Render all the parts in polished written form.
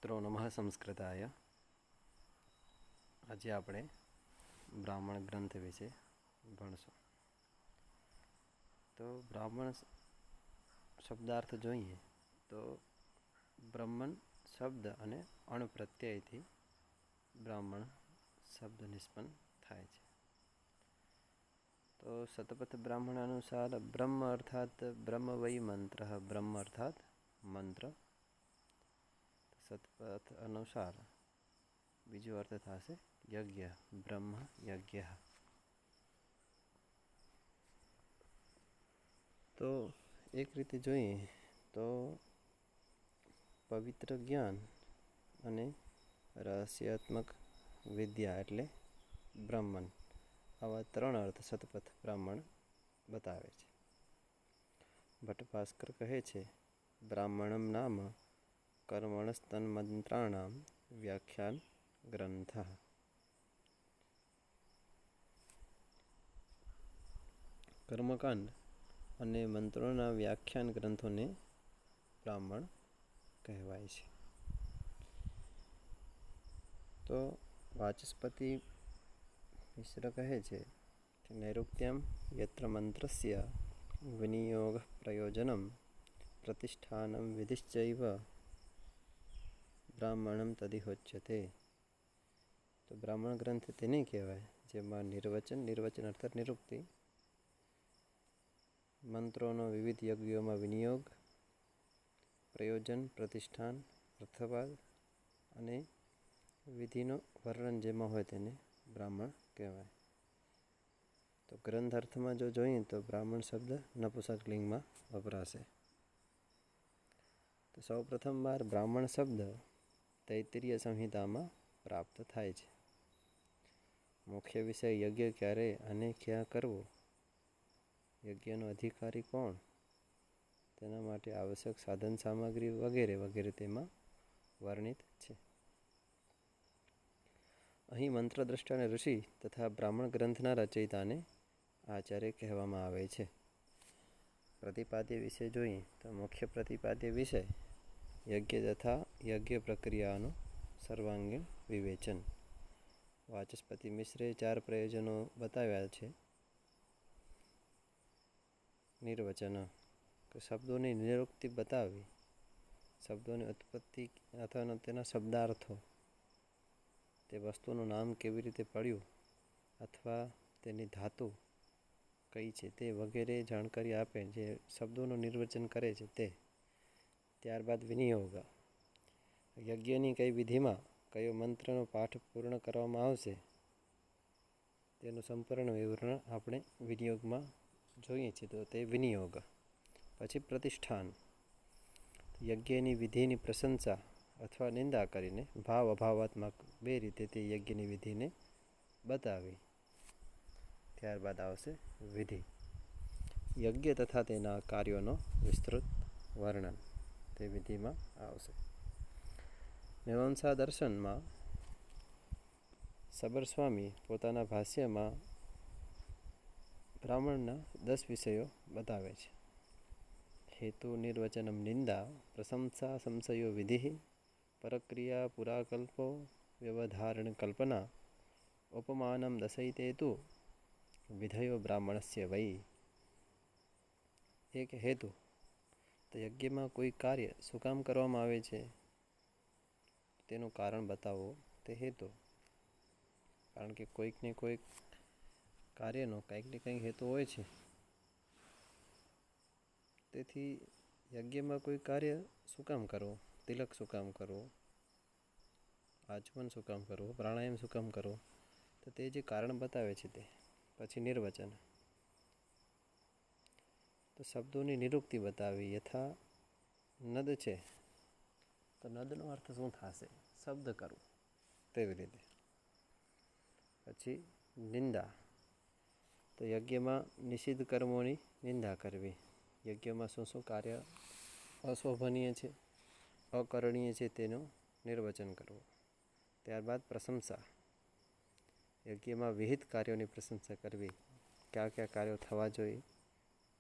મિત્રો નમઃ સંસ્કૃતાય. આજે આપણે બ્રાહ્મણ ગ્રંથ વિશે ભણશું. તો બ્રાહ્મણ શબ્દાર્થ જોઈએ તો બ્રહ્મણ શબ્દ અને અણ પ્રત્યયથી બ્રાહ્મણ શબ્દ નિષ્પન્ન થાય છે. તો શતપથ બ્રાહ્મણ અનુસાર બ્રહ્મ અર્થાત બ્રહ્મ વૈ મંત્ર, બ્રહ્મ અર્થાત મંત્ર. શતપથ અનુસાર બીજો અર્થ થશે યજ્ઞ, બ્રહ્મ યજ્ઞ. તો એક રીતે જોઈએ તો પવિત્ર જ્ઞાન અને રહસ્યાત્મક વિદ્યા એટલે બ્રાહ્મણ, આવા ત્રણ અર્થ શતપથ બ્રાહ્મણ બતાવે છે. ભટ્ટ ભાસ્કર કહે છે, બ્રાહ્મણમ નામ કર્મણસ્તન્મંત્રાણામ વ્યાખ્યાન ગ્રંથ. કર્મકાંડ અને મંત્રોના વ્યાખ્યાન ગ્રંથોને બ્રાહ્મણ કહેવાય છે. તો વાચસ્પતિ મિશ્ર કહે છે કે નૈરુક્ત્યમ યત્ર મંત્રસ્ય વિનિયોગ પ્રયોજનમ પ્રતિષ્ઠાનમ વિધિશ્ચૈવ બ્રાહ્મણમ તદિહોચ્યતે. તો બ્રાહ્મણ ગ્રંથ તેને કહેવાય જેમાં નિર્વચન અર્થાત નિરુક્તિ, મંત્રોનો વિવિધ યજ્ઞોમાં વિનિયોગ, પ્રયોજન, પ્રતિષ્ઠાન, અર્થવાદ અને વિધિનો વર્ણન જેમાં હોય તેને બ્રાહ્મણ કહેવાય. તો ગ્રંથ અર્થમાં જો જોઈએ તો બ્રાહ્મણ શબ્દ નપુંસકલિંગમાં વપરાશે. તો સૌ પ્રથમ વાર બ્રાહ્મણ શબ્દ તૈત્તિરીય સંહિતામાં પ્રાપ્ત થાય છે. મુખ્ય વિષય યજ્ઞ ક્યારે અને ક્યાં કરવો, યજ્ઞનો અધિકારી કોણ, તેના માટે આવશ્યક સાધન સામગ્રી વગેરે વગેરે તેમાં વર્ણિત છે. અહીં મંત્રદ્રષ્ટા અને ઋષિ તથા બ્રાહ્મણ ગ્રંથના રચયિતાને આચાર્ય કહેવામાં આવે છે. પ્રતિપાદ્ય વિષય જોઈએ તો મુખ્ય પ્રતિપાદ્ય વિષય યજ્ઞ તથા યજ્ઞ પ્રક્રિયાનું સર્વાંગીણ વિવેચન. વાચસ્પતિ મિશ્રે 4 પ્રયોજનો બતાવ્યા છે. નિર્વચન, શબ્દોની નિરુક્તિ બતાવી, શબ્દોની ઉત્પત્તિ અથવા તેના શબ્દાર્થો, તે વસ્તુનું નામ કેવી રીતે પડ્યું અથવા તેની ધાતુ કઈ છે તે વગેરે જાણકારી આપે જે શબ્દોનું નિર્વચન કરે છે તે. ત્યારબાદ વિનિયોગ, યજ્ઞની કઈ વિધિમાં કયો મંત્રનો પાઠ પૂર્ણ કરવામાં આવશે તેનું સંપૂર્ણ વિવરણ આપણે વિનિયોગમાં જોઈએ છીએ તો તે વિનિયોગ. પછી પ્રતિષ્ઠાન, યજ્ઞની વિધિની પ્રશંસા અથવા નિંદા કરીને ભાવ અભાવાત્મક 2 રીતે તે યજ્ઞની વિધિને બતાવી. ત્યારબાદ આવશે વિધિ, યજ્ઞ તથા તેના કાર્યોનો વિસ્તૃત વર્ણન તે વિધિમાં આવશે. મીમાંસા દર્શનમાં સબર સ્વામી પોતાના ભાષ્યમાં બ્રાહ્મણના 10 વિષયો બતાવે છે. હેતુ નિર્વચનમ નિંદા, પ્રશંસા સંશયો વિધિ, પરક્રિયા પુરાકલ્પો, વ્યવધારણ કલ્પના, ઉપમાનમ દશૈતે તુ વિધયો બ્રાહ્મણસ્ય વૈ. એક હેતુ, તો યજ્ઞમાં કોઈ કાર્ય શું કામ કરવામાં આવે છે તેનું કારણ બતાવો તે હેતુ. કારણ કે કોઈક ને કોઈક કાર્યનો કંઈક ને કંઈક હેતુ હોય છે. તેથી યજ્ઞમાં કોઈ કાર્ય શું કામ કરવું, તિલક શું કામ કરવું, આચમન શું કામ કરવું, પ્રાણાયામ શું કામ કરવું, તો તે જે કારણ બતાવે છે તે. પછી નિર્વચન, તો શબ્દોની નિરુક્તિ બતાવી. યથા નદ છે તો નદનો અર્થ શું થશે, શબ્દ કરવું તેવી રીતે. પછી નિંદા, તો યજ્ઞમાં નિષિદ્ધ કર્મોની નિંદા કરવી. યજ્ઞમાં શું શું કાર્ય અશોભનીય છે, અકરણીય છે તેનું નિર્વચન કરવું. ત્યારબાદ પ્રશંસા, યજ્ઞમાં વિહિત કાર્યોની પ્રશંસા કરવી. કયા કયા કાર્યો થવા જોઈએ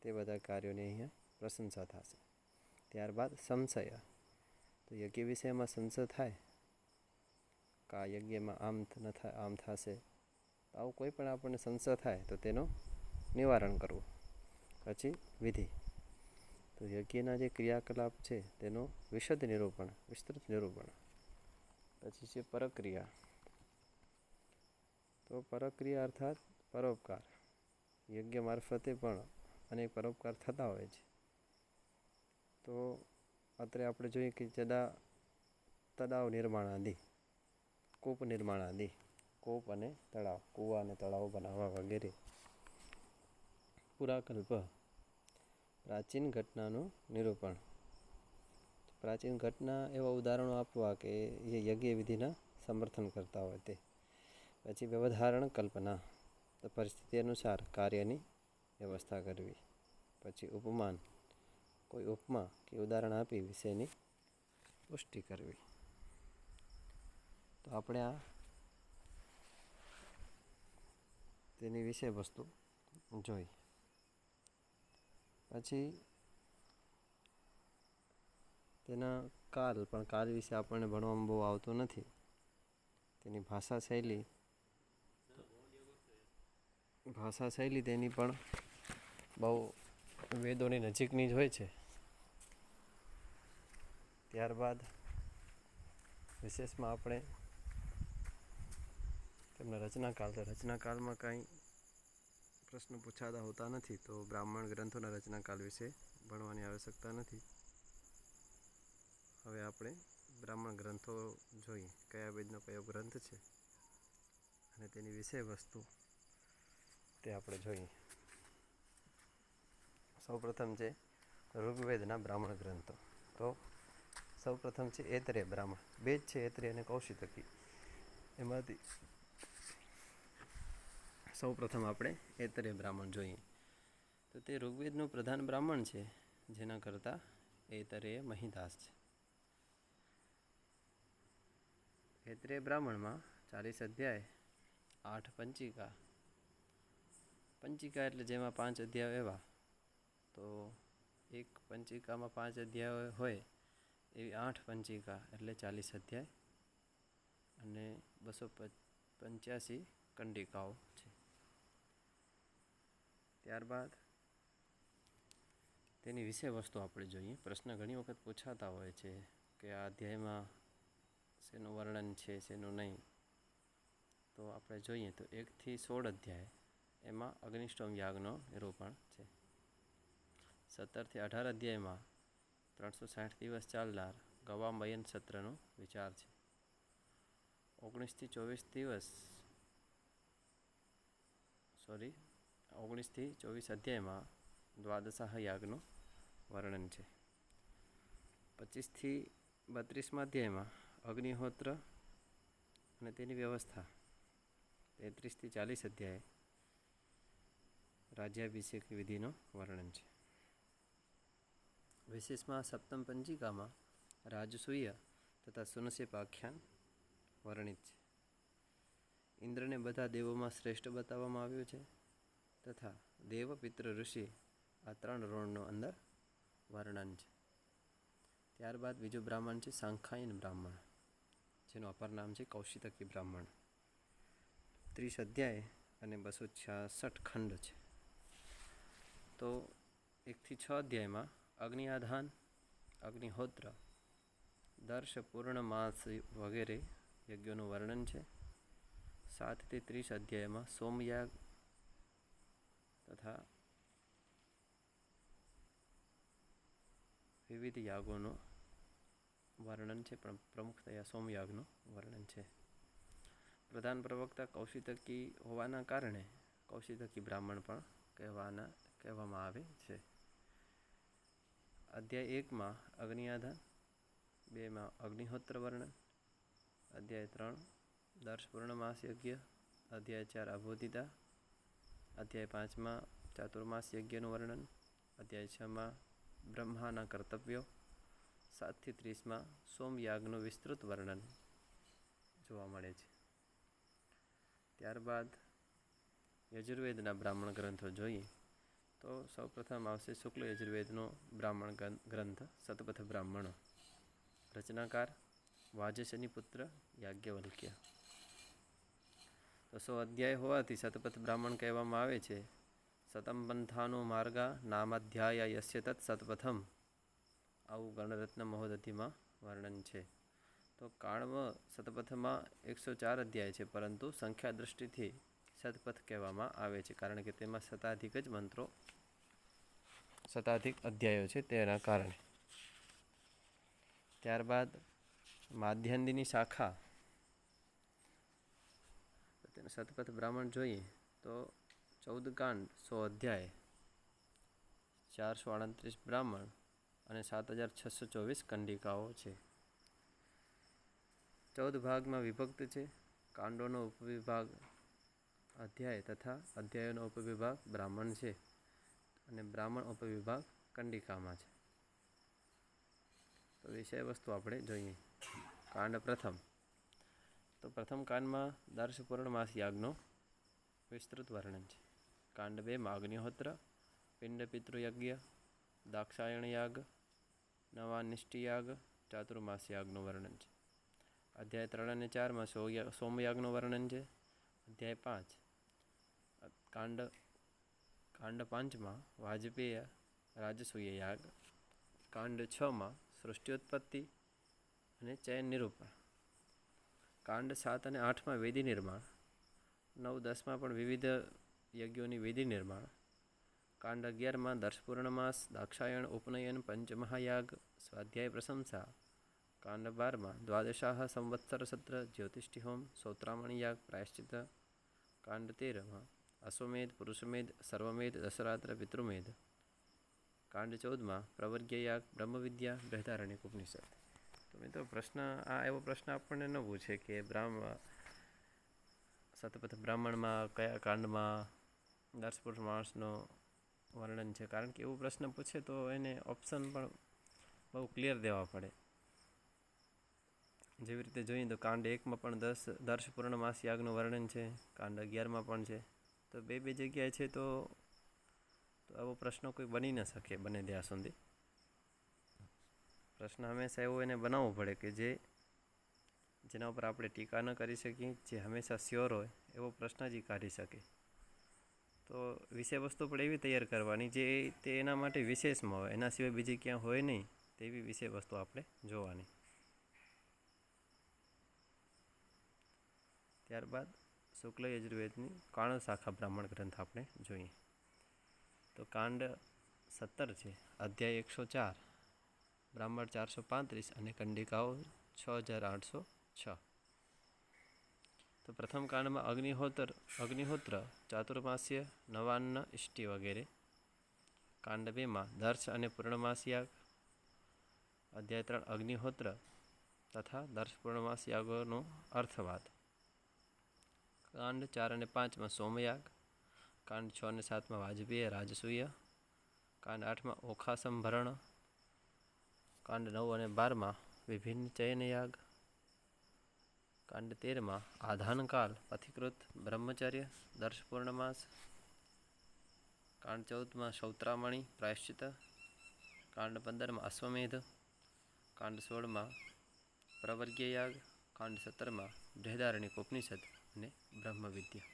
તે બધા કાર્યોની અહીંયા પ્રશંસા થશે. ત્યારબાદ સંશય, તો યજ્ઞ વિષયમાં સંશય થાય કે આ યજ્ઞમાં આમ ન થાય, આમ થશે, તો આવું કોઈ પણ આપણને સંશય થાય તો તેનું નિવારણ કરવું. પછી વિધિ, તો યજ્ઞના જે ક્રિયાકલાપ છે તેનું વિશદ નિરૂપણ, વિસ્તૃત નિરૂપણ. પછી છે પરક્રિયા, તો પરક્રિયા અર્થાત પરોપકાર. યજ્ઞ મારફતે પણ અનેક પરોપકાર થતા હોય છે. તો અત્રે આપણે જોઈએ કે તળાવ નિર્માણ આદિ, કૂપ નિર્માણ આદિ, કૂપ અને તળાવ, કૂવા અને તળાવ બનાવવા વગેરે. પુરાકલ્પ, પ્રાચીન ઘટનાનું નિરૂપણ. પ્રાચીન ઘટના એવા ઉદાહરણો આપવા કે જે યજ્ઞ વિધિના સમર્થન કરતા હોય તે. પછી વ્યવધારણ કલ્પના, તો પરિસ્થિતિ અનુસાર કાર્યની વ્યવસ્થા કરવી. પછી ઉપમાન, કોઈ ઉપમા કે ઉદાહરણ આપી વિશેની પુષ્ટિ કરવી. તો આપણે આ તેની વિષય વસ્તુ જોઈ. પછી તેના કાલ, પણ કાલ વિશે આપણને ભણવામાં બહુ આવતું નથી. તેની ભાષા શૈલી તેની પણ બહુ વેદોની નજીકની જ હોય છે. ત્યારબાદ વિશેષમાં આપણે તેમના રચનાકાળ, તો રચનાકાળમાં કાંઈ પ્રશ્ન પૂછાતા હોતા નથી, તો બ્રાહ્મણ ગ્રંથોના રચનાકાળ વિશે ભણવાની આવશ્યકતા નથી. હવે આપણે બ્રાહ્મણ ગ્રંથો જોઈએ, કયા વેદનો કયો ગ્રંથ છે અને તેની વિષય વસ્તુ તે આપણે જોઈએ. સૌપ્રથમ છે ઋગ્વેદના બ્રાહ્મણ ગ્રંથો. તો સૌપ્રથમ છે ઐતરેય બ્રાહ્મણ. બે જ છે, ઐતરેય અને કૌશિતકી. એમાંથી સૌપ્રથમ આપણે ઐતરેય બ્રાહ્મણ જોઈએ. તો તે ઋગ્વેદનું પ્રધાન બ્રાહ્મણ છે, જેના કરતાં ઐતરેય મહીદાસ છે. ઐતરેય બ્રાહ્મણમાં 40 અધ્યાય, 8 પંચિકા. પંચિકા એટલે જેમાં 5 અધ્યાય એવા, તો એક પંચિકામાં 5 અધ્યાય હોય એવી 8 પંચિકા એટલે 40 અધ્યાય અને 285 કંડિકાઓ છે. ત્યારબાદ તેની વિષય વસ્તુ આપણે જોઈએ. પ્રશ્ન ઘણી વખત પૂછાતા હોય છે કે આ અધ્યાયમાં શેનું વર્ણન છે, શેનું નહીં. તો આપણે જોઈએ તો 1 થી 16 અધ્યાય એમાં અગ્નિષ્ટોમ યાગનો નિરૂપણ છે. 17 થી 18 અધ્યાયમાં 360 દિવસ ચાલનાર ગવામયન સત્રનો વિચાર છે. 19 થી 24 અધ્યાયમાં દ્વાદશાહ યાગનું વર્ણન છે. 25 થી 32 અધ્યાયમાં અગ્નિહોત્ર અને તેની વ્યવસ્થા. 33 થી 40 અધ્યાય રાજ્યાભિષેક વિધિનું વર્ણન છે. વિશેષમાં સપ્તમ પંચિકામાં રાજસૂય તથા સુનશેપ આખ્યાન વર્ણિત છે. ઇન્દ્રને બધા દેવોમાં શ્રેષ્ઠ બતાવવામાં આવ્યું છે તથા દેવ, પિતૃ, ઋષિ આ 3 ઋણનું અંદર વર્ણન છે. ત્યારબાદ બીજું બ્રાહ્મણ છે સાંખ્યાયન બ્રાહ્મણ, જેનું અપર નામ છે કૌશિતકી બ્રાહ્મણ. 30 અધ્યાય અને 266 ખંડ છે. તો 1 થી 6 અધ્યાયમાં અગ્નિઆધાન, અગ્નિહોત્ર, દર્શ, પૂર્ણમાસ વગેરે યજ્ઞોનું વર્ણન છે. 7 થી 30 અધ્યાયમાં સોમયાગ તથા વિવિધ યાગોનું વર્ણન છે, પણ પ્રમુખતયા સોમયાગનું વર્ણન છે. પ્રધાન પ્રવક્તા કૌશિતકી હોવાના કારણે કૌશિતકી બ્રાહ્મણ પણ કહેવામાં આવે છે. અધ્યાય 1માં અગ્નિઆધાન, 2માં અગ્નિહોત્ર વર્ણન, અધ્યાય 3 દર્શ પૂર્ણમાસ યજ્ઞ, અધ્યાય 4 અબોધિતા, અધ્યાય 5માં ચાતુર્માસ યજ્ઞનું વર્ણન, અધ્યાય 6માં બ્રહ્માના કર્તવ્યો, 7 થી 30માં સોમયાગનું વિસ્તૃત વર્ણન જોવા મળે છે. ત્યારબાદ યજુર્વેદના બ્રાહ્મણ ગ્રંથો જોઈએ તો સૌપ્રથમ આવશે શુક્લ યજુર્વેદનો બ્રાહ્મણ ગ્રંથ શતપથ બ્રાહ્મણો. રચનાકાર વાજસની પુત્ર યાજ્ઞવલ્ક્ય. તો 100 અધ્યાય હોવાથી શતપથ બ્રાહ્મણ કહેવામાં આવે છે. શતમ પંથાનો માર્ગા નામાધ્યાય યસ્ય તત્ શતપથમ, આવું ગણરત્ન મહોદધિમાં વર્ણન છે. તો કાણવ શતપથમાં 104 અધ્યાય છે, પરંતુ સંખ્યા દૃષ્ટિથી શતપથ કહેવામાં આવે છે, કારણ કે તેમાં શતાધિક જ મંત્રો, શતાધિક અધ્યાયો છે તેના કારણે. ત્યારબાદ માધ્યંદીની શાખા શતપથ બ્રાહ્મણ જોઈએ તો 14 કાંડ, 100 અધ્યાય, 438 બ્રાહ્મણ અને 7624 કંડિકાઓ છે. 14 ભાગમાં વિભક્ત છે. કાંડોનો ઉપવિભાગ અધ્યાય તથા અધ્યાયોનો ઉપવિભાગ બ્રાહ્મણ છે, અને બ્રાહ્મણ ઉપવિભાગ કંડિકામાં છે. તો વિષય વસ્તુ આપણે જોઈએ. કાંડ પ્રથમ. તો પ્રથમ કાંડમાં દર્શ પૂર્ણમાસ યાગનો વિસ્તૃત વર્ણન છે. કાંડ 2માં અગ્નિહોત્ર, પિંડ પિતૃયજ્ઞ, દાક્ષાયણ યાગ, નવાનિષ્ટિ યાગ, ચાતુર્માસ યાગનું વર્ણન છે. અધ્યાય 3 અને 4માં સોમયાગનું વર્ણન છે. અધ્યાય 5 કાંડ 5માં વાજપેય રાજસૂય યાગ. કાંડ 6માં સૃષ્ટિોત્પત્તિ અને ચયન નિરૂપણ. કાંડ 7 અને 8માં વેદી નિર્માણ. 9, 10માં પણ વિવિધ યજ્ઞોની વેદી નિર્માણ. કાંડ 11માં દર્શપૂર્ણમાસ, દાક્ષાયણ, ઉપનયન, પંચમહાયાગ, સ્વાધ્યાય પ્રશંસા. કાંડ 12માં દ્વાદશાહ સંવત્સર સત્ર, જ્યોતિષ્ઠિહોમ, સૌત્રામણી યાગ, પ્રાયશ્ચિત. કાંડ 13માં અશ્વમેધ, પુરુષમેધ, સર્વમેધ, દશરાત્ર, પિતૃમેધ. કાંડ 14માં પ્રવર્ગ્ય યાગ, બ્રહ્મવિદ્યા, બૃહદારણ્યક ઉપનિષદ. તો મિત્રો એવો પ્રશ્ન આપણને ન પૂછે કે શતપથ બ્રાહ્મણમાં કયા કાંડમાં દર્શપુરુષ માણસનો વર્ણન છે, કારણ કે એવો પ્રશ્ન પૂછે તો એને ઓપ્શન પણ બહુ ક્લિયર દેવા પડે. જેવી રીતે જોઈએ તો કાંડ 1માં પણ દર્શ પૂર્ણમાસ યાગનું વર્ણન છે. કાંડ 11માં પણ છે. તો બે જગ્યાએ છે, તો આવો પ્રશ્ન કોઈ બની ન શકે બને ત્યાં સુધી. પ્રશ્ન હંમેશા એવો એને બનાવવો પડે કે જેના ઉપર આપણે ટીકા ન કરી શકીએ, જે હંમેશા શ્યોર હોય એવો પ્રશ્ન જ કાઢી શકે. તો વિષય વસ્તુ પણ એવી તૈયાર કરવાની જે તે એના માટે વિશેષમાં હોય, એના સિવાય બીજી ક્યાં હોય નહીં તેવી વિષય વસ્તુ આપણે જોવાની. ત્યારબાદ શુક્લ યજુર્વેદની કાણ શાખા બ્રાહ્મણ ગ્રંથ આપણે જોઈએ. તો કાંડ 17 છે, અધ્યાય 104, બ્રાહ્મણ 435 અને કંડિકાઓ 6806. તો પ્રથમ કાંડમાં અગ્નિહોત્ર, ચાતુર્માસ્ય, નવાન્ન, ઇષ્ટિ વગેરે. કાંડ 2માં દર્શ અને પૂર્ણમાસ યાગ. અધ્યાય 3 અગ્નિહોત્ર તથા દર્શ પૂર્ણમાસ યાગોનો અર્થવાદ. કાંડ 4 અને 5માં સોમયાગ. કાંડ 6 અને 7માં વાજપેય રાજસૂય. કાંડ 8માં ઓખાસંભરણ. કાંડ 9 અને 12માં વિભિન્ન ચયન યાગ. કાંડ 13માં આધાનકાલ, પથિકૃત, બ્રહ્મચર્ય, દર્શ પૂર્ણમાસ. કાંડ 14માં સૌત્રામણી, પ્રાયશ્ચિત. કાંડ 15માં અશ્વમેધ. કાંડ 16માં પ્રવર્ગ્ય યાગ. કાંડ 17માં બૃહદારણ્યક ઉપનિષદ અને બ્રહ્મવિદ્યા.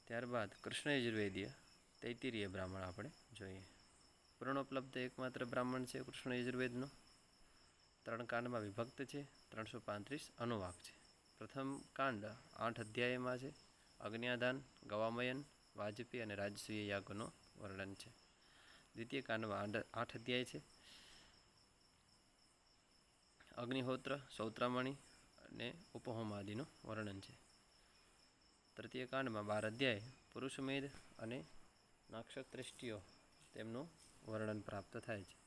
ત્યારબાદ કૃષ્ણ યજુર્વેદીય તૈત્તિરીય બ્રાહ્મણ આપણે જોઈએ. પૂર્ણોપલબ્ધ એકમાત્ર બ્રાહ્મણ છે કૃષ્ણ યજુર્વેદનો. 3 કાંડમાં વિભક્ત છે. 335 અનુવાક છે. પ્રથમ કાંડ 8 અધ્યાયમાં છે. અગ્ન્યાદાન, ગવામયન, વાજપેયી અને રાજસૂય યાગોનો વર્ણન છે. દ્વિતીય કાંડમાં 8 અધ્યાય છે. અગ્નિહોત્ર, સૌત્રામણી અને ઉપહોમાદિનું વર્ણન છે. તૃતીય કાંડમાં 12 અધ્યાય પુરુષમેધ અને નક્ષત્રેષ્ટિઓ તેમનું વર્ણન પ્રાપ્ત થાય છે.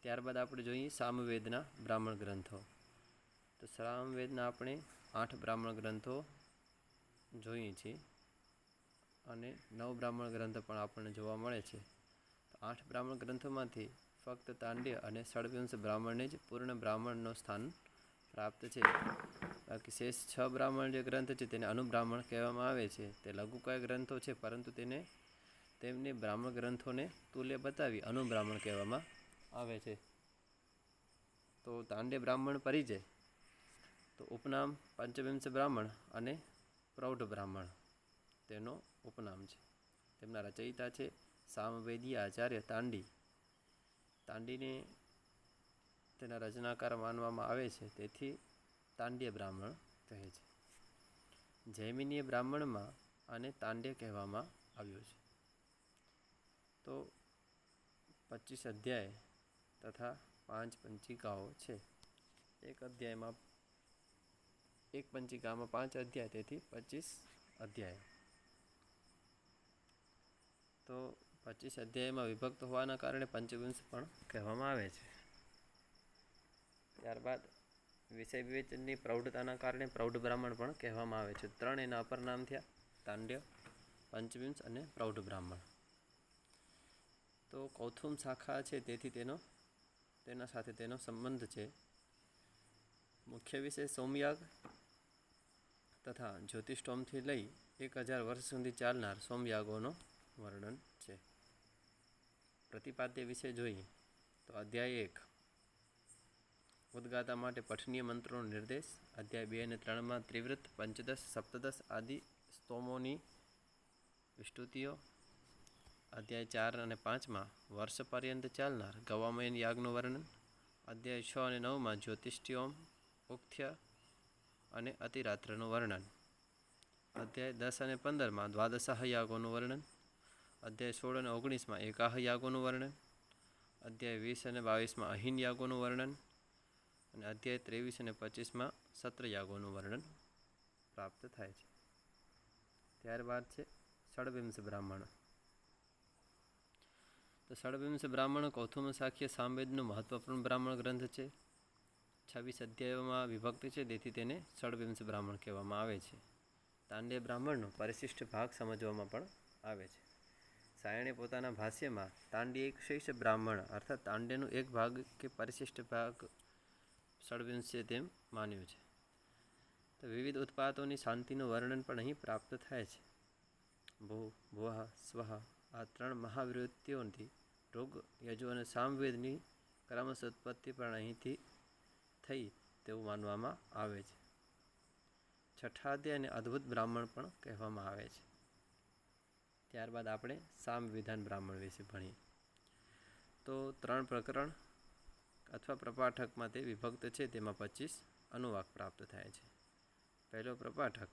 ત્યારબાદ આપણે જોઈએ સામવેદના બ્રાહ્મણ ગ્રંથો. તો સામવેદના આપણે 8 બ્રાહ્મણ ગ્રંથો જોઈએ છીએ, અને 9 બ્રાહ્મણ ગ્રંથો પણ આપણને જોવા મળે છે. તો 8 બ્રાહ્મણ ગ્રંથોમાંથી ફક્ત તાંડ્ય અને ષડવિંશ બ્રાહ્મણને જ પૂર્ણ બ્રાહ્મણનું સ્થાન પ્રાપ્ત છે. બાકી શેષ 6 બ્રાહ્મણ જે ગ્રંથ છે તેને અનુબ્રાહ્મણ કહેવામાં આવે છે. તે લઘુકાય ગ્રંથો છે, પરંતુ તેમને બ્રાહ્મણ ગ્રંથોને તુલ્ય બતાવી અનુબ્રાહ્મણ કહેવામાં આવે છે. તો તાંડ્ય બ્રાહ્મણ પરિચય, તો ઉપનામ પંચવિંશ બ્રાહ્મણ અને પ્રૌઢ બ્રાહ્મણ તેનો ઉપનામ છે. તેમના રચયિતા છે સામવેદીય આચાર્ય તાંડી. તાંડીને તેના રચનાકાર માનવામાં આવે છે, તેથી તાંડ્ય બ્રાહ્મણ કહે છે. જૈમિનીય બ્રાહ્મણમાં આને તાંડ્ય કહેવામાં આવ્યું છે. તો 25 અધ્યાય તથા 5 પંચિકાઓ છે. એક પંચિકામાં 5 અધ્યાય, તેથી 25 અધ્યાય. તો 25 અધ્યાયમાં વિભક્ત હોવાના કારણે પંચવિંશ પણ કહેવામાં આવે છે. ત્યારબાદ વિષય વિવેચનની પ્રૌઢતાના કારણે પ્રૌઢ બ્રાહ્મણ પણ કહેવામાં આવે છે. 3 એના અપર નામ થયા: તાંડ્ય, પંચવિંશ અને પ્રૌઢ બ્રાહ્મણ. તો કૌથુમ શાખા છે, તેથી તેના સાથે તેનો સંબંધ છે. મુખ્ય વિષય સોમયાગ તથા જ્યોતિષ્ટોમથી લઈ 1000 વર્ષ સુધી ચાલનાર સોમયાગોનો વર્ણન છે. પ્રતિપાદ્ય વિશે જોઈએ તો અધ્યાય 1 ઉદ્ગાતા માટે પઠનીય મંત્રોનો નિર્દેશ. અધ્યાય 2 અને 3માં ત્રિવૃત્ત, પંચદશ, સપ્તદશ આદિ સ્તોમોની વિસ્તુતિઓ. અધ્યાય 4 અને 5માં વર્ષ પર્યંત ચાલનાર ગવામયન યાગનું વર્ણન. અધ્યાય 6 અને 9માં જ્યોતિષ્ઠિઓમ, ઉક્થ્ય અને અતિરાત્રનું વર્ણન. અધ્યાય 10 અને 15માં દ્વાદશાહ યાગોનું વર્ણન. અધ્યાય 16 અને 19માં એકાહ યાગોનું વર્ણન. અધ્યાય 20 અને 22માં અહિન યાગોનું વર્ણન. અને અધ્યાય 23 અને 25માં સત્ર યાગોનું વર્ણન પ્રાપ્ત થાય છે. ત્યારબાદ છે ષડવિંશ બ્રાહ્મણ. તો ષડવિંશ બ્રાહ્મણ કૌથુમ શાખ્ય સામવેદનો મહત્વપૂર્ણ બ્રાહ્મણ ગ્રંથ છે. 26 અધ્યાયોમાં વિભક્ત છે, તેથી તેને ષડવિંશ બ્રાહ્મણ કહેવામાં આવે છે. તાંડ્ય બ્રાહ્મણનો પરિશિષ્ટ ભાગ સમજવામાં પણ આવે છે. સાયણે પોતાના ભાષ્યમાં તાંડ્ય એક શેષ બ્રાહ્મણ અર્થાત તાંડ્યનો એક ભાગ કે પરિશિષ્ટ ભાગ ષડવિંશ છે તેમ માન્યું છે. તો વિવિધ ઉત્પાદોની શાંતિનું વર્ણન પણ અહીં પ્રાપ્ત થાય છે. ભૂ, ભુવઃ, સ્વઃ આ 3 મહાવિવૃત્તિઓથી ઋગ, યજુ અને સામવેદની ક્રમશ ઉત્પત્તિ પણ અહીંથી થઈ તેવું માનવામાં આવે છે. છઠ્ઠાધ્યાયને અદ્ભુત બ્રાહ્મણ પણ કહેવામાં આવે છે. ત્યારબાદ આપણે સામવિધાન બ્રાહ્મણ વિશે ભણીએ. તો 3 પ્રકરણ અથવા પ્રપાઠકમાં તે વિભક્ત છે, તેમાં 25 અનુવાક પ્રાપ્ત થાય છે. પહેલો પ્રપાઠક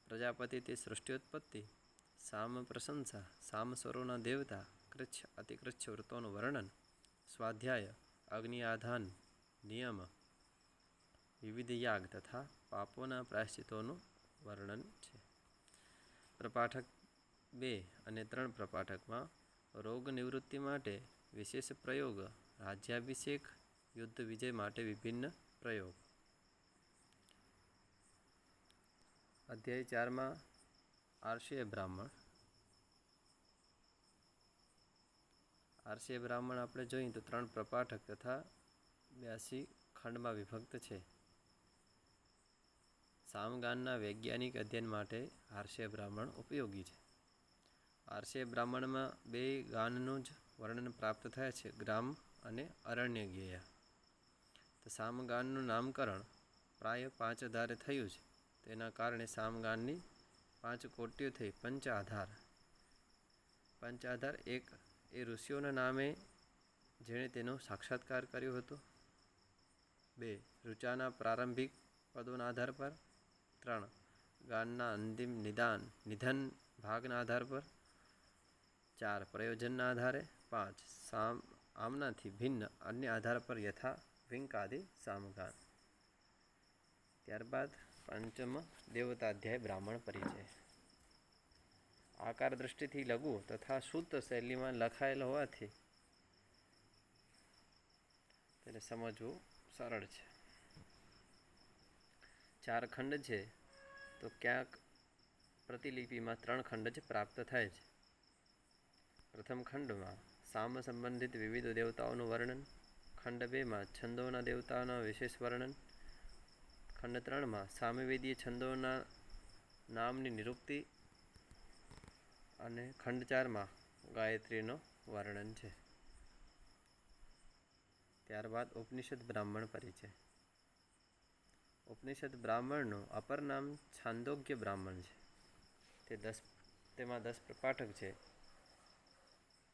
પ્રજાપતિ તે સૃષ્ટિોત્પત્તિ, સામ પ્રશંસા, સામ સ્વરોના દેવતા, કૃચ્છ અતિકૃચ્છ વૃત્તોનું વર્ણન, સ્વાધ્યાય, અગ્નિ આધાન, નિયમ, વિવિધ યાગ તથા પાપોના પ્રાયશ્ચિતોનું વર્ણન છે. પ્રપાઠક 2 અને 3 પ્રપાઠકમાં રોગ નિવૃત્તિ માટે વિશેષ પ્રયોગ, રાજ્યાભિષેક, યુદ્ધ વિજય માટે વિભિન્ન પ્રયોગ. અધ્યાય 4માં આર્ષેય બ્રાહ્મણ. આર્ષેય બ્રાહ્મણ આપણે જોઈએ તો 3 પ્રપાઠક તથા 82 ખંડમાં વિભક્ત છે. સામગાનના વૈજ્ઞાનિક અધ્યયન માટે આર્ષેય બ્રાહ્મણ ઉપયોગી છે. આર્ષેય બ્રાહ્મણમાં 2 ગાનનું જ વર્ણન પ્રાપ્ત થાય છે: ગ્રામ અને અરણ્ય જ્ઞેય. તો સામગાનનું નામકરણ પ્રાય 5 આધારે થયું છે. તેના કારણે સામગાનની 5 કોટીઓ થઈ. પંચ આધાર એક એ ઋષિઓના નામે જેણે તેનો સાક્ષાત્કાર કર્યો હતો. 2 ઋચાના પ્રારંભિક પદોના આધાર પર. 3 ગાનના અંતિમ નિધન ભાગના આધાર પર. 4 પ્રયોજનના આધારે. 5 આમનાથી ભિન્ન અન્ય આધાર પર યથા વિંકાદિ સામગાન. ત્યારબાદ પંચમ દેવતાધ્યાય બ્રાહ્મણ પરિચય. આકાર દૃષ્ટિથી લઘુ તથા શુદ્ધ શૈલીમાં લખાયેલ હોવાથી તેને સમજવું સરળ છે. 4 ખંડ છે, તો ક્યાંક પ્રતિલિપિમાં 3 ખંડ જ પ્રાપ્ત થાય છે. પ્રથમ ખંડમાં સામ સંબંધિત વિવિધ દેવતાઓનું વર્ણન. ખંડ 2માં છંદોના દેવતાઓના વિશેષ વર્ણન. ખંડ 3માં સામવેદીય છંદોના નામની નિરુક્તિ. અને ખંડ 4માં ગાયત્રીનો વર્ણન છે. ત્યારબાદ ઉપનિષદ બ્રાહ્મણ પરિચય. ઉપનિષદ બ્રાહ્મણનું અપર નામ છાંદોગ્ય બ્રાહ્મણ છે. તેમાં 10 પ્રપાઠક છે.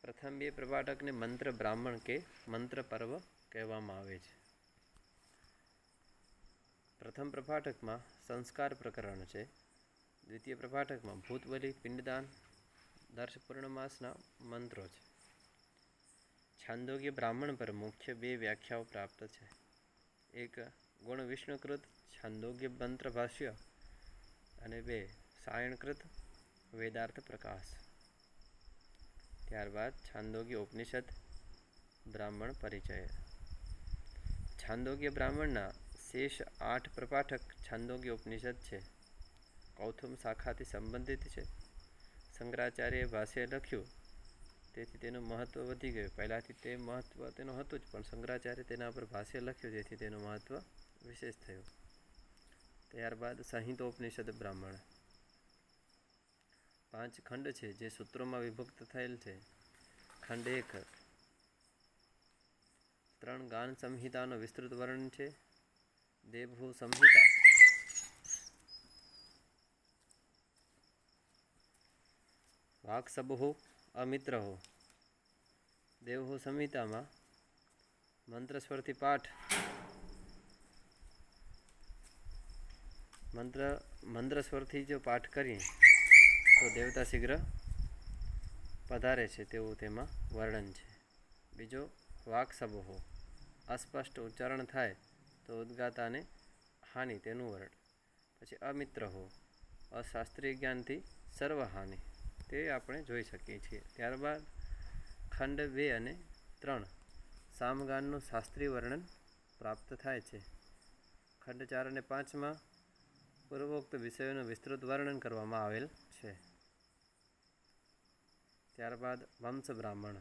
પ્રથમ 2 પ્રપાઠકને મંત્ર બ્રાહ્મણ કે મંત્ર પર્વ કહેવામાં આવે છે. પ્રથમ પ્રપાઠકમાં સંસ્કાર પ્રકરણ છે. દ્વિતીય પ્રપાઠકમાં ભૂતબલી, પિંડદાન, દર્શ પૂર્ણમાસના મંત્રો છે. છાંદોગ્ય બ્રાહ્મણ પર મુખ્ય 2 વ્યાખ્યાઓ પ્રાપ્ત છે. એક ગુણ વિષ્ણુકૃત છાંદોગ્ય મંત્ર ભાષ્ય અને 2 સાયણકૃત વેદાર્થ પ્રકાશ. ત્યારબાદ છાંદોગ્ય ઉપનિષદ બ્રાહ્મણ પરિચય. છાંદોગ્ય બ્રાહ્મણના શેષ 8 પ્રપાઠક છાંદોગ્ય ઉપનિષદ છે. કૌથુમ શાખાથી સંબંધિત છે. શંકરાચાર્યએ ભાષ્ય લખ્યું તેથી તેનું મહત્ત્વ વધી ગયું. પહેલાંથી તે મહત્ત્વ તેનું હતું જ, પણ શંકરાચાર્ય તેના પર ભાષ્ય લખ્યું જેથી તેનું મહત્ત્વ વિશેષ થયું. ત્યારબાદ સંહિતોપનિષદ બ્રાહ્મણ 5 ખંડ છે જે સૂત્રોમાં વિભક્ત થયેલ છે. ખંડ 1 3 ગાન સંહિતાનો વિસ્તૃત વર્ણન છે. દેવહૂ સંહિતા વાક્સબહુ અમિત્રહો. દેવહૂ સંહિતામાં મંત્ર સ્વરથી પાઠ મંત્ર સ્વરથી જો પાઠ કરીએ તો દેવતા શીઘ્ર પધારે છે તેવું તેમાં વર્ણન છે. બીજો વાક્સબહો અસ્પષ્ટ ઉચ્ચારણ થાય તો ઉદ્ગાતાને હાનિ તેનું વર્ણન. પછી અમિત્રહો અશાસ્ત્રીય જ્ઞાનથી સર્વહાનિ તે આપણે જોઈ શકીએ છીએ. ત્યારબાદ ખંડ 2 અને 3 સામગાનનું શાસ્ત્રીય વર્ણન પ્રાપ્ત થાય છે. ખંડ 4 અને 5માં પૂર્વોક્ત વિષયોનું વિસ્તૃત વર્ણન કરવામાં આવેલ છે. ત્યારબાદ વંશ બ્રાહ્મણ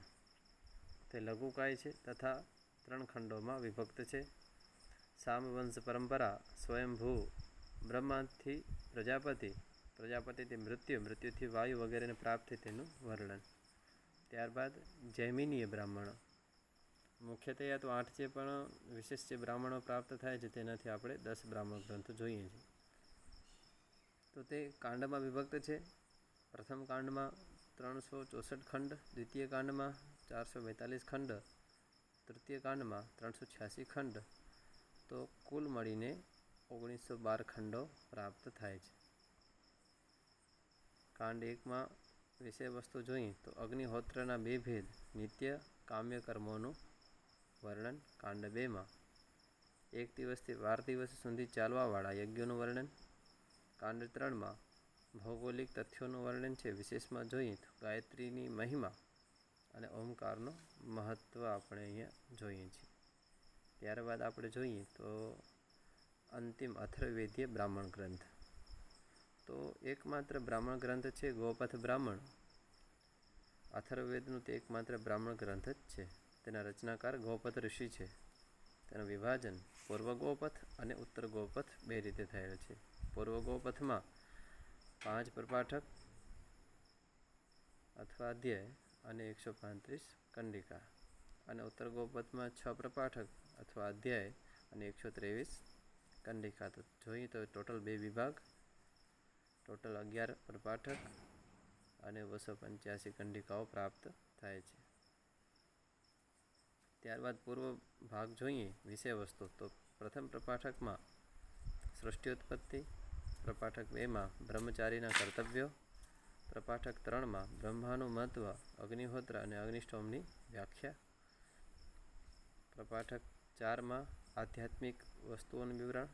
તે લઘુકાય છે તથા 3 ખંડોમાં વિભક્ત છે. સામવંશ પરંપરા સ્વયંભૂ બ્રહ્માથી પ્રજાપતિ, પ્રજાપતિથી મૃત્યુ, મૃત્યુથી વાયુ વગેરેને પ્રાપ્ત તેનું વર્ણન. ત્યારબાદ જૈમિનીય બ્રાહ્મણો મુખ્યત્વે આ તો 8 છે, પણ વિશેષ જે બ્રાહ્મણો પ્રાપ્ત થાય છે તેનાથી આપણે 10 બ્રાહ્મણ ગ્રંથો જોઈએ છીએ. તો તે કાંડમાં વિભક્ત છે. પ્રથમ કાંડમાં 364 ખંડ, દ્વિતીય કાંડમાં 442 ખંડ, તૃતીય કાંડમાં 386 ખંડ, તો કુલ મળીને 1912 ખંડો પ્રાપ્ત થાય છે. કાંડ 1માં વિષય વસ્તુ જોઈએ તો અગ્નિહોત્રના 2 ભેદ, નિત્ય કામ્ય કર્મોનું વર્ણન. કાંડ 2માં 1 દિવસથી 12 દિવસ સુધી ચાલવાવાળા યજ્ઞોનું વર્ણન. કાંડ 3માં ભૌગોલિક તથ્યોનું વર્ણન છે. વિશેષમાં જોઈએ તો ગાયત્રીની મહિમા અને ઓમકારનું મહત્ત્વ આપણે અહીંયા જોઈએ છીએ. ત્યારબાદ આપણે જોઈએ તો અંતિમ અથર્વવેદીય બ્રાહ્મણ ગ્રંથ. તો એકમાત્ર બ્રાહ્મણ ગ્રંથ છે ગોપથ બ્રાહ્મણ. અથર્વવેદનું તે એકમાત્ર બ્રાહ્મણ ગ્રંથ જ છે. તેના રચનાકાર ગોપથ ઋષિ છે. તેનું વિભાજન પૂર્વ ગોપથ અને ઉત્તર ગોપથ 2 રીતે થયેલ છે. પૂર્વ ગોપથમાં 5 પ્રપાઠક અથવા અધ્યાય અને 135 કંડિકા, અને ઉત્તર ગોપથમાં 6 પ્રપાઠક અથવા અધ્યાય અને 123 કંડિકા. તો જોઈએ તો ટોટલ 2 વિભાગ, ટોટલ 11 પ્રપાઠક અને 285 કંડિકાઓ પ્રાપ્ત થાય છે. ત્યારબાદ પૂર્વ ભાગ જોઈએ વિષય વસ્તુ. તો પ્રથમ પ્રપાઠકમાં સૃષ્ટિઉત્પત્તિ, પ્રપાઠક 2માં બ્રહ્મચારીના કર્તવ્યો, પ્રપાઠક 3માં બ્રહ્માનું મહત્વ, અગ્નિહોત્ર અને અગ્નિષ્ટોમની વ્યાખ્યા, પ્રપાઠક 4માં આધ્યાત્મિક વસ્તુઓનું વિવરણ,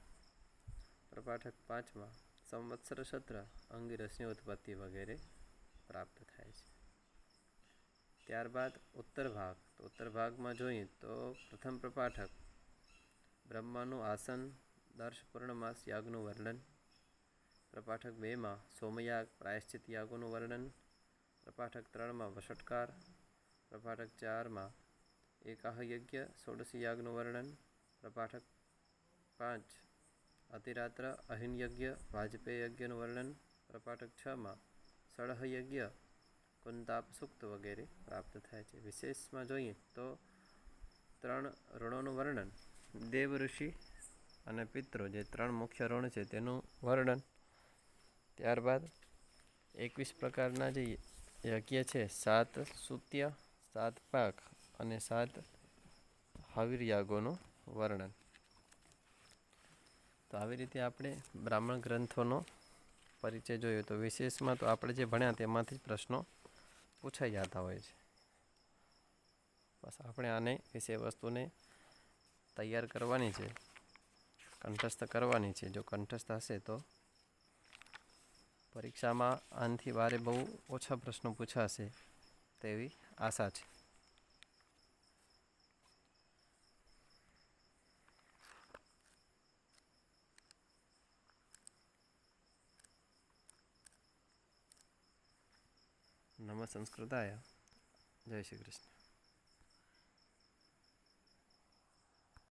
પ્રપાઠક 5માં સંવત્સર સત્ર, અંગિરસની ઉત્પત્તિ વગેરે પ્રાપ્ત થાય છે. ત્યારબાદ ઉત્તર ભાગ. તો ઉત્તર ભાગમાં જોઈએ તો પ્રથમ પ્રપાઠક બ્રહ્માનું આસન, દર્શ પૂર્ણમાસ યાગનું વર્ણન, પ્રપાઠક 2માં સોમયાગ, પ્રાયશ્ચિત યાગોનું વર્ણન, પ્રપાઠક 3માં વષટકાર, પ્રપાઠક 4માં એકાહ યજ્ઞ, ષોડશી યાગનું વર્ણન, પ્રપાઠક 5 અતિરાત્ર અહિન યજ્ઞ, વાજપેય યજ્ઞનું વર્ણન, પ્રપાઠક 6માં સળહ યજ્ઞ, કુંતાપ સૂક્ત વગેરે પ્રાપ્ત થાય છે. વિશેષમાં જોઈએ તો ત્રણ ઋણોનું વર્ણન, દેવ ઋષિ અને પિતૃ જે ત્રણ મુખ્ય ઋણ છે તેનું વર્ણન. ત્યારબાદ 21 પ્રકારના જે યજ્ઞ છે, 7 સૂત્ય, 7 પાક અને 7 હવિર યાગોનું વર્ણન. તો આવી રીતે આપણે બ્રાહ્મણ ગ્રંથોનો પરિચય જોયો. તો વિશેષમાં તો આપણે જે ભણ્યા તેમાંથી પ્રશ્નો પૂછાઈ જતા હોય છે. બસ આપણે આને વિષય વસ્તુને તૈયાર કરવાની છે, કંઠસ્થ કરવાની છે. જો કંઠસ્થ હશે તો પરીક્ષામાં આનાથી વારે બહુ ઓછા પ્રશ્નો પૂછાશે તેવી આશા છે. નમઃ સંસ્કૃતાય. જય શ્રી કૃષ્ણ.